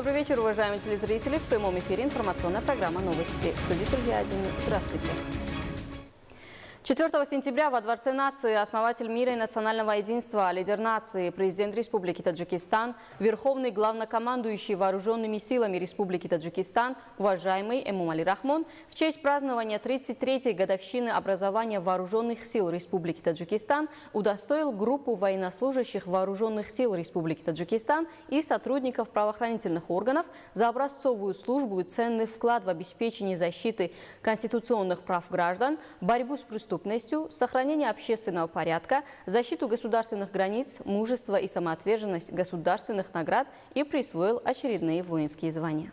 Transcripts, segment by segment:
Добрый вечер, уважаемые телезрители. В прямом эфире информационная программа «Новости». В студии Сергей Адин. Здравствуйте. 4 сентября во Дворце нации основатель мира и национального единства, лидер нации, президент Республики Таджикистан, верховный главнокомандующий вооруженными силами Республики Таджикистан, уважаемый Эмомали Рахмон, в честь празднования 33-й годовщины образования вооруженных сил Республики Таджикистан удостоил группу военнослужащих вооруженных сил Республики Таджикистан и сотрудников правоохранительных органов за образцовую службу и ценный вклад в обеспечение защиты конституционных прав граждан, борьбу с преступностью, сохранение общественного порядка, защиту государственных границ, мужество и самоотверженность государственных наград и присвоил очередные воинские звания.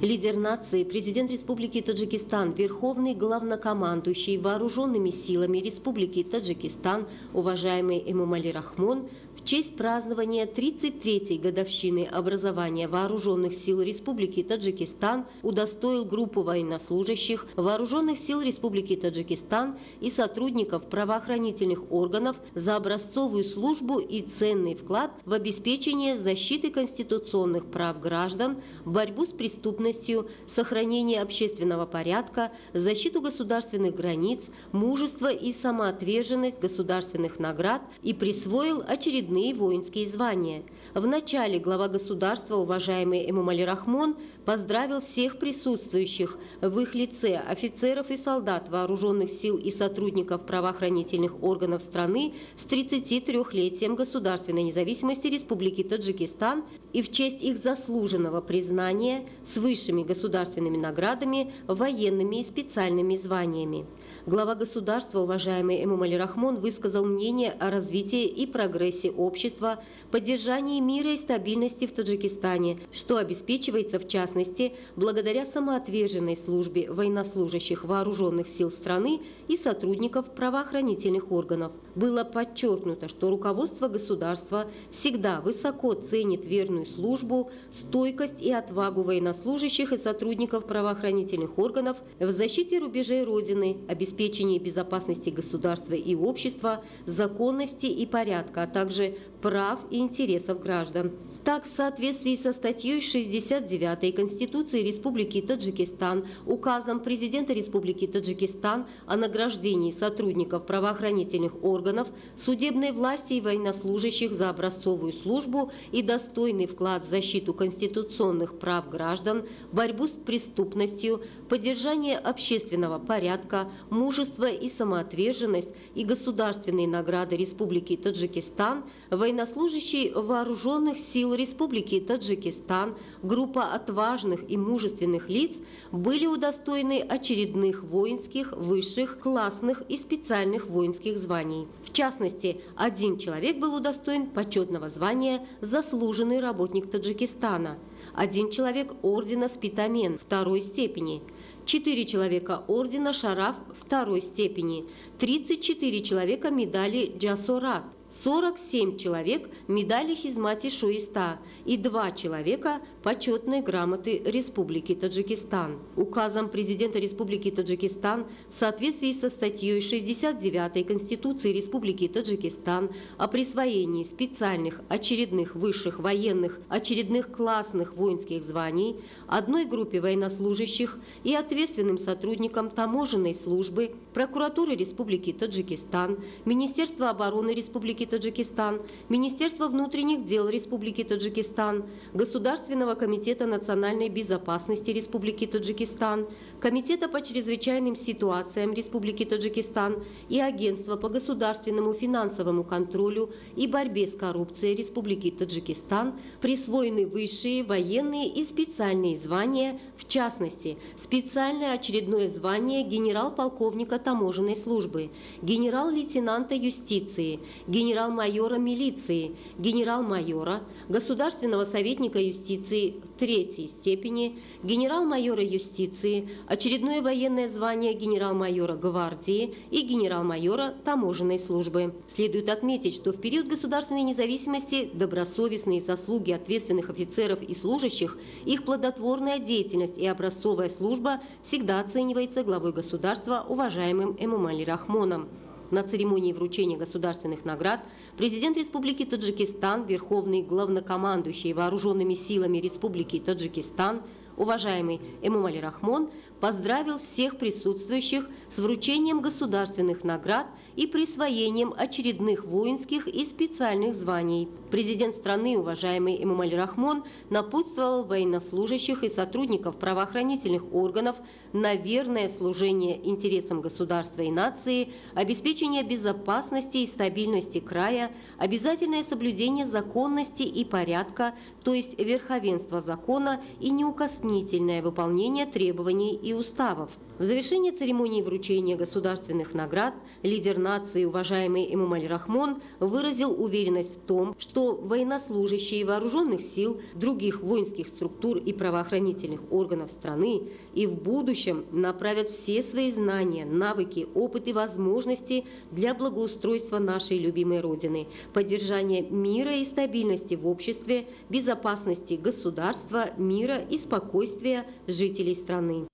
Лидер нации, президент Республики Таджикистан, верховный главнокомандующий вооруженными силами Республики Таджикистан, уважаемый Эмомали Рахмон, в честь празднования 33-й годовщины образования вооруженных сил Республики Таджикистан удостоил группу военнослужащих вооруженных сил Республики Таджикистан и сотрудников правоохранительных органов за образцовую службу и ценный вклад в обеспечение защиты конституционных прав граждан, борьбу с преступностью, сохранение общественного порядка, защиту государственных границ, мужество и самоотверженность государственных наград и присвоил очередные воинские звания. В начале глава государства, уважаемый Эмомали Рахмон, поздравил всех присутствующих в их лице офицеров и солдат вооруженных сил и сотрудников правоохранительных органов страны с 33-летием государственной независимости Республики Таджикистан и в честь их заслуженного признания с высшими государственными наградами, военными и специальными званиями. Глава государства, уважаемый Эмомали Рахмон, высказал мнение о развитии и прогрессе общества, поддержании мира и стабильности в Таджикистане, что обеспечивается, в частности, благодаря самоотверженной службе военнослужащих вооруженных сил страны и сотрудников правоохранительных органов. Было подчеркнуто, что руководство государства всегда высоко ценит верную службу, стойкость и отвагу военнослужащих и сотрудников правоохранительных органов в защите рубежей Родины, обеспечении безопасности государства и общества, законности и порядка, а также прав и интересов граждан. Так, в соответствии со статьей 69 Конституции Республики Таджикистан, указом президента Республики Таджикистан о награждении сотрудников правоохранительных органов, судебной власти и военнослужащих за образцовую службу и достойный вклад в защиту конституционных прав граждан, борьбу с преступностью, поддержание общественного порядка, мужество и самоотверженность и государственные награды Республики Таджикистан, военнослужащие вооруженных сил Республики Таджикистан, группа отважных и мужественных лиц были удостоены очередных воинских, высших, классных и специальных воинских званий. В частности, один человек был удостоен почетного звания «Заслуженный работник Таджикистана», один человек ордена «Спитамен» второй степени, 4 человека ордена «Шараф» второй степени, 34 человека медали «Джасорат», 47 человек медали Хизмати Шоиста и 2 человека почетной грамоты Республики Таджикистан. Указом президента Республики Таджикистан в соответствии со статьей 69 Конституции Республики Таджикистан о присвоении специальных очередных высших военных очередных классных воинских званий одной группе военнослужащих и ответственным сотрудникам таможенной службы, прокуратуры Республики Таджикистан, Министерства обороны Республики Таджикистан, Министерства внутренних дел Республики Таджикистан, Государственного комитета национальной безопасности Республики Таджикистан, Комитета по чрезвычайным ситуациям Республики Таджикистан и Агентства по государственному финансовому контролю и борьбе с коррупцией Республики Таджикистан присвоены высшие военные и специальные звания, в частности, специальное очередное звание генерал-полковника таможенной службы, генерал-лейтенанта юстиции, генерал-майора милиции, генерал-майора, государственного советника юстиции третьей степени, генерал-майора юстиции, очередное военное звание генерал-майора гвардии и генерал-майора таможенной службы. Следует отметить, что в период государственной независимости добросовестные заслуги ответственных офицеров и служащих, их плодотворная деятельность и образцовая служба всегда оценивается главой государства уважаемым Эмомали Рахмоном. На церемонии вручения государственных наград президент Республики Таджикистан, верховный главнокомандующий вооруженными силами Республики Таджикистан, уважаемый Эмомали Рахмон, поздравил всех присутствующих с вручением государственных наград и присвоением очередных воинских и специальных званий. Президент страны, уважаемый Эмомали Рахмон, напутствовал военнослужащих и сотрудников правоохранительных органов на верное служение интересам государства и нации, обеспечение безопасности и стабильности края, обязательное соблюдение законности и порядка, то есть верховенства закона и неукоснительное выполнение требований и уставов. В завершение церемонии вручения государственных наград лидер нации, уважаемый Эмомали Рахмон, выразил уверенность в том, что военнослужащие вооруженных сил, других воинских структур и правоохранительных органов страны и в будущем направят все свои знания, навыки, опыт и возможности для благоустройства нашей любимой Родины, поддержания мира и стабильности в обществе, безопасности государства, мира и спокойствия жителей страны.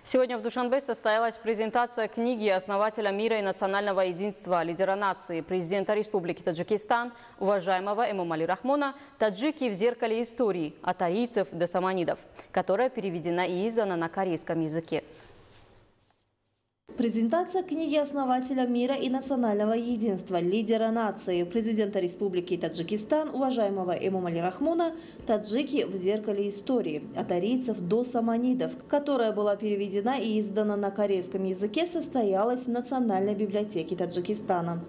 Сегодня в Душанбе состоялась презентация книги основателя мира и национального единства, лидера нации, президента Республики Таджикистан, уважаемого Эмомали Рахмона «Таджики в зеркале истории. От арийцев до саманидов», которая переведена и издана на корейском языке. Презентация книги основателя мира и национального единства, лидера нации, президента Республики Таджикистан, уважаемого Эмомали Рахмона «Таджики в зеркале истории. От арийцев до саманидов», которая была переведена и издана на корейском языке, состоялась в Национальной библиотеке Таджикистана.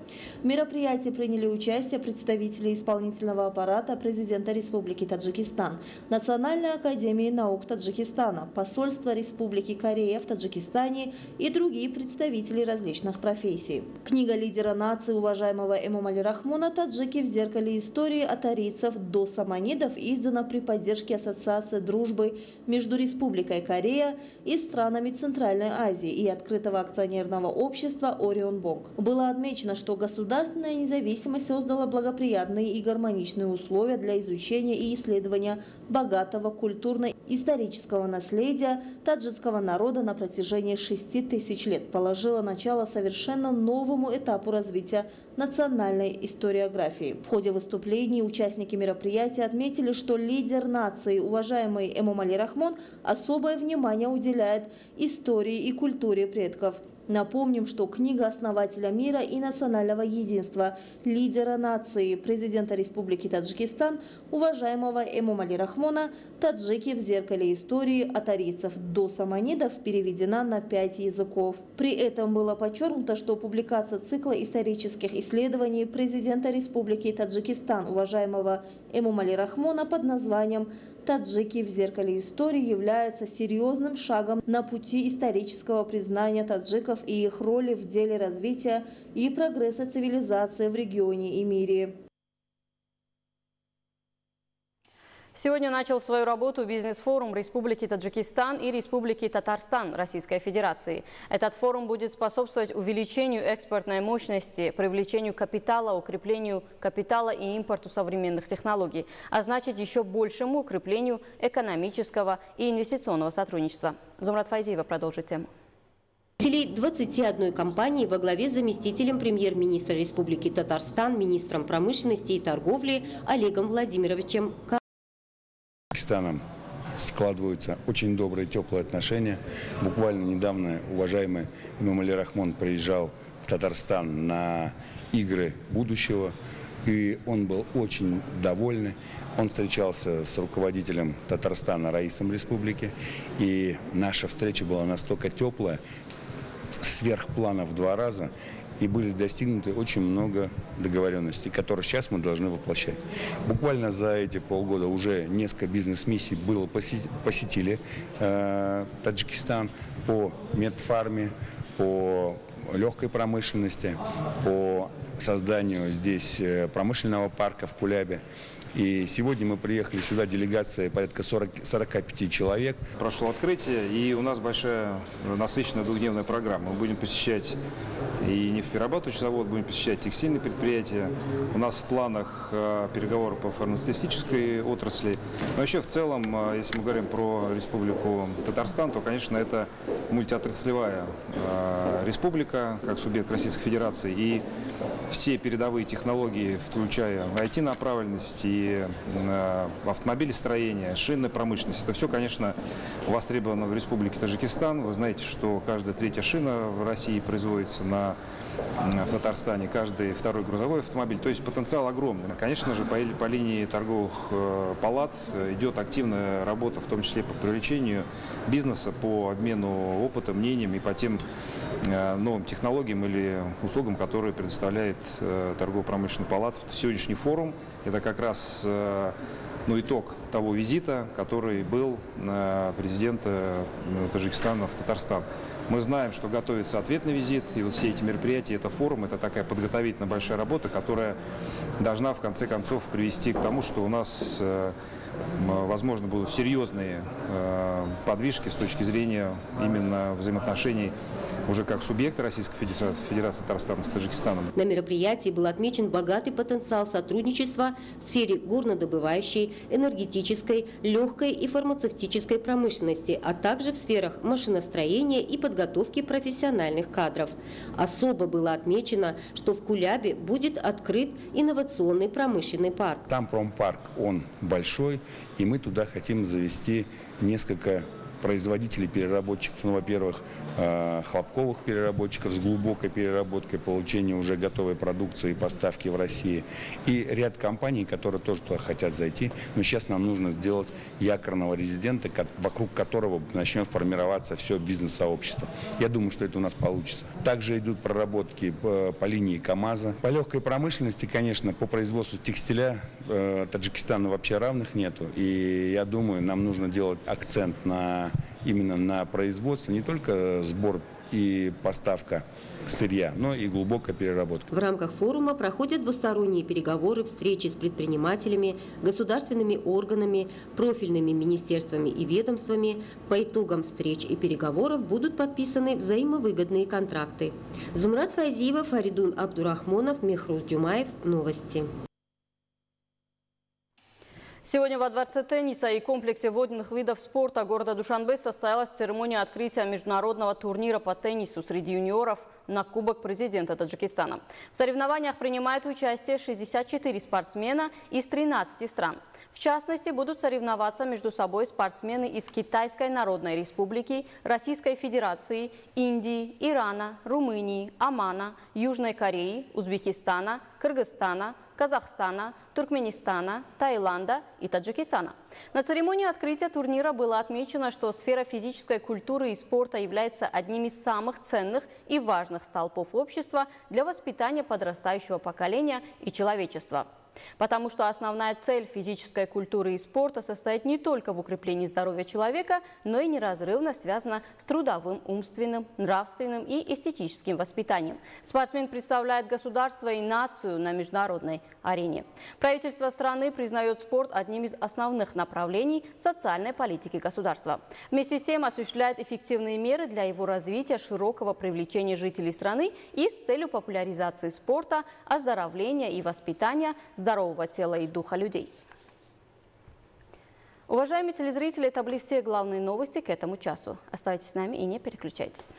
В мероприятии приняли участие представители исполнительного аппарата президента Республики Таджикистан, Национальной академии наук Таджикистана, посольства Республики Корея в Таджикистане и другие представители различных профессий. Книга лидера нации, уважаемого Эмомали Рахмона «Таджики в зеркале истории. От арийцев до саманидов» издана при поддержке Ассоциации дружбы между Республикой Корея и странами Центральной Азии и открытого акционерного общества «Орион Бонг». Было отмечено, что государственная независимость создала благоприятные и гармоничные условия для изучения и исследования богатого культурно-исторического наследия таджикского народа на протяжении 6000 лет, положила начало совершенно новому этапу развития национальной историографии. В ходе выступлений участники мероприятия отметили, что лидер нации, уважаемый Эмомали Рахмон, особое внимание уделяет истории и культуре предков. Напомним, что книга основателя мира и национального единства, лидера нации, президента Республики Таджикистан, уважаемого Эмомали Рахмона «Таджики в зеркале истории. От арийцев до саманидов» переведена на 5 языков. При этом было подчеркнуто, что публикация цикла исторических исследований президента Республики Таджикистан, уважаемого Эмомали Рахмона под названием «Таджики в зеркале истории» является серьезным шагом на пути исторического признания таджиков и их роли в деле развития и прогресса цивилизации в регионе и мире. Сегодня начал свою работу бизнес-форум Республики Таджикистан и Республики Татарстан Российской Федерации. Этот форум будет способствовать увеличению экспортной мощности, привлечению капитала, укреплению капитала и импорту современных технологий, а значит еще большему укреплению экономического и инвестиционного сотрудничества. Зумрат Файзиева продолжит тему. 21 компании во главе с заместителем премьер-министра Республики Татарстан, министром промышленности и торговли Олегом Владимировичем С Таджикистаном складываются очень добрые, теплые отношения. Буквально недавно уважаемый Эмомали Рахмон приезжал в Татарстан на игры будущего, и он был очень довольный. Он встречался с руководителем Татарстана Раисом Республики, и наша встреча была настолько теплая, сверх плана в 2 раза, и были достигнуты очень много договоренностей, которые сейчас мы должны воплощать. Буквально за эти полгода уже несколько бизнес-миссий посетили Таджикистан по медфарме, по легкой промышленности, по созданию здесь промышленного парка в Кулябе. И сегодня мы приехали сюда, делегация порядка 45 человек. Прошло открытие, и у нас большая насыщенная двухдневная программа. Мы будем посещать и нефтеперерабатывающий завод, будем посещать текстильные предприятия. У нас в планах переговоры по фармацевтической отрасли. Но еще в целом, если мы говорим про Республику Татарстан, то, конечно, это мультиотраслевая республика, как субъект Российской Федерации. И все передовые технологии, включая IT-направленность и автомобилестроение, шинная промышленность, это все, конечно, востребовано в Республике Таджикистан. Вы знаете, что каждая третья шина в России производится в Татарстане, каждый второй грузовой автомобиль. То есть потенциал огромный. Конечно же, по линии торговых палат идет активная работа, в том числе по привлечению бизнеса, по обмену опытом, мнением и по тем новым технологиям или услугам, которые предоставляет торгово-промышленная палата. Сегодняшний форум – это как раз итог того визита, который был президента Таджикистана в Татарстан. Мы знаем, что готовится ответный визит, и вот все эти мероприятия, это форум, это такая подготовительная большая работа, которая должна в конце концов привести к тому, что у нас, возможно, будут серьезные подвижки с точки зрения именно взаимоотношений уже как субъекта Российской Федерации Татарстана с Таджикистаном. На мероприятии был отмечен богатый потенциал сотрудничества в сфере горнодобывающей, энергетической, легкой и фармацевтической промышленности, а также в сферах машиностроения и подготовки профессиональных кадров. Особо было отмечено, что в Кулябе будет открыт инновационный промышленный парк. Там промпарк, он большой, и мы туда хотим завести несколько производителей, переработчиков, во-первых, хлопковых переработчиков с глубокой переработкой, получения уже готовой продукции и поставки в России. И ряд компаний, которые тоже туда хотят зайти. Но сейчас нам нужно сделать якорного резидента, вокруг которого начнет формироваться все бизнес-сообщество. Я думаю, что это у нас получится. Также идут проработки по линии КАМАЗа. По легкой промышленности, конечно, по производству текстиля Таджикистану вообще равных нету. И я думаю, нам нужно делать акцент именно на производство, не только сбор и поставка сырья, но и глубокая переработка. В рамках форума проходят двусторонние переговоры, встречи с предпринимателями, государственными органами, профильными министерствами и ведомствами. По итогам встреч и переговоров будут подписаны взаимовыгодные контракты. Зумрат Файзиева, Фаридун Абдурахмонов, Мехрус Джумаев. Новости. Сегодня во Дворце тенниса и комплексе водных видов спорта города Душанбе состоялась церемония открытия международного турнира по теннису среди юниоров на Кубок президента Таджикистана. В соревнованиях принимают участие 64 спортсмена из 13 стран. В частности, будут соревноваться между собой спортсмены из Китайской Народной Республики, Российской Федерации, Индии, Ирана, Румынии, Омана, Южной Кореи, Узбекистана, Кыргызстана, Казахстана, Туркменистана, Таиланда и Таджикистана. На церемонии открытия турнира было отмечено, что сфера физической культуры и спорта является одним из самых ценных и важных столпов общества для воспитания подрастающего поколения и человечества. Потому что основная цель физической культуры и спорта состоит не только в укреплении здоровья человека, но и неразрывно связана с трудовым, умственным, нравственным и эстетическим воспитанием. Спортсмен представляет государство и нацию на международной арене. Правительство страны признает спорт одним из основных направлений социальной политики государства. Вместе с тем осуществляет эффективные меры для его развития, широкого привлечения жителей страны и с целью популяризации спорта, оздоровления и воспитания здорового тела и духа людей. Уважаемые телезрители, это были все главные новости к этому часу. Оставайтесь с нами и не переключайтесь.